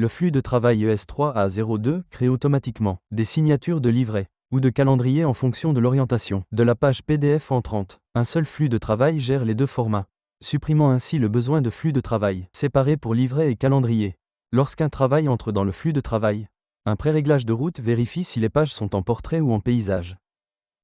Le flux de travail ES3A02 crée automatiquement des signatures de livret ou de calendrier en fonction de l'orientation de la page PDF entrante. Un seul flux de travail gère les deux formats, supprimant ainsi le besoin de flux de travail séparés pour livret et calendrier. Lorsqu'un travail entre dans le flux de travail, un préréglage de route vérifie si les pages sont en portrait ou en paysage.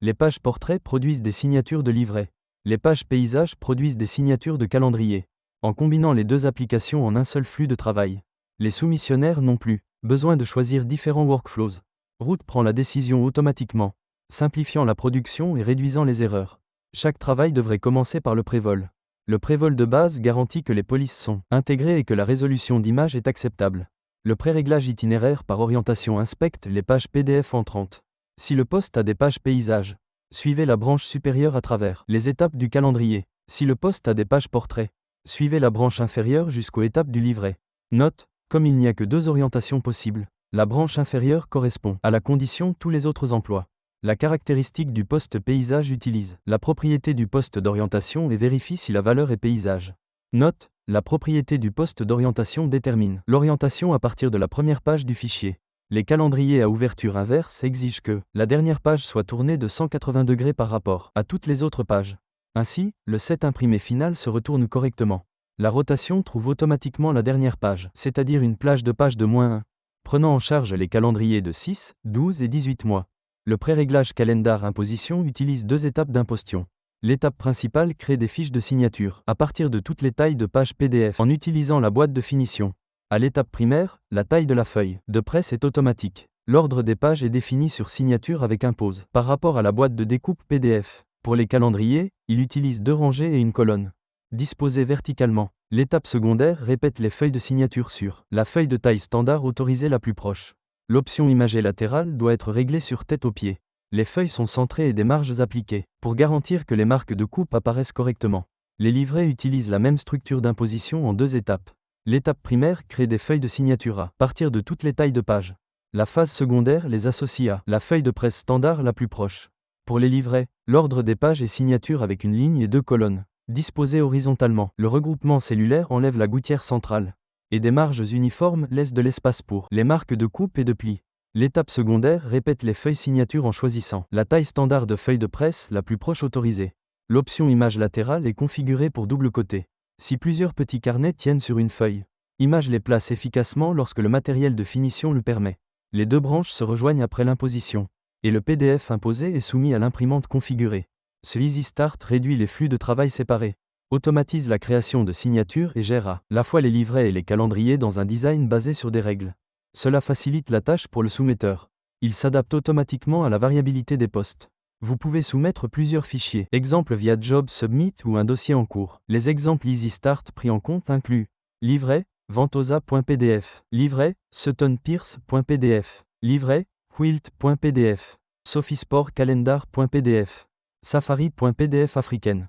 Les pages portrait produisent des signatures de livret. Les pages paysage produisent des signatures de calendrier. En combinant les deux applications en un seul flux de travail, les soumissionnaires n'ont plus besoin de choisir différents workflows. Route prend la décision automatiquement, simplifiant la production et réduisant les erreurs. Chaque travail devrait commencer par le prévol. Le prévol de base garantit que les polices sont intégrées et que la résolution d'image est acceptable. Le préréglage itinéraire par orientation inspecte les pages PDF entrantes. Si le poste a des pages paysages, suivez la branche supérieure à travers les étapes du calendrier. Si le poste a des pages portraits, suivez la branche inférieure jusqu'aux étapes du livret. Note, comme il n'y a que deux orientations possibles, la branche inférieure correspond à la condition tous les autres emplois. La caractéristique du poste paysage utilise la propriété du poste d'orientation et vérifie si la valeur est paysage. Note, la propriété du poste d'orientation détermine l'orientation à partir de la première page du fichier. Les calendriers à ouverture inverse exigent que la dernière page soit tournée de 180 degrés par rapport à toutes les autres pages. Ainsi, le set imprimé final se retourne correctement. La rotation trouve automatiquement la dernière page, c'est-à-dire une plage de page de -1, prenant en charge les calendriers de 6, 12 et 18 mois. Le préréglage calendar imposition utilise deux étapes d'imposition. L'étape principale crée des fiches de signature à partir de toutes les tailles de pages PDF en utilisant la boîte de finition. À l'étape primaire, la taille de la feuille de presse est automatique. L'ordre des pages est défini sur signature avec impose par rapport à la boîte de découpe PDF. Pour les calendriers, il utilise deux rangées et une colonne disposées verticalement. L'étape secondaire répète les feuilles de signature sur la feuille de taille standard autorisée la plus proche. L'option imagée latérale doit être réglée sur tête au pied. Les feuilles sont centrées et des marges appliquées pour garantir que les marques de coupe apparaissent correctement. Les livrets utilisent la même structure d'imposition en deux étapes. L'étape primaire crée des feuilles de signature à partir de toutes les tailles de pages. La phase secondaire les associe à la feuille de presse standard la plus proche. Pour les livrets, l'ordre des pages est signature avec une ligne et deux colonnes disposées horizontalement. Le regroupement cellulaire enlève la gouttière centrale et des marges uniformes laissent de l'espace pour les marques de coupe et de pli. L'étape secondaire répète les feuilles signature en choisissant la taille standard de feuille de presse la plus proche autorisée. L'option image latérale est configurée pour double côté. Si plusieurs petits carnets tiennent sur une feuille, Image les place efficacement lorsque le matériel de finition le permet. Les deux branches se rejoignent après l'imposition, et le PDF imposé est soumis à l'imprimante configurée. Ce Easy Start réduit les flux de travail séparés, automatise la création de signatures et gère à la fois les livrets et les calendriers dans un design basé sur des règles. Cela facilite la tâche pour le soumetteur. Il s'adapte automatiquement à la variabilité des postes. Vous pouvez soumettre plusieurs fichiers, exemple via Job Submit ou un dossier en cours. Les exemples Easy Start pris en compte incluent livret, ventosa.pdf, livret, suttonpierce.pdf, livret, quilt.pdf, sophisport calendar.pdf, safari.pdf africaine.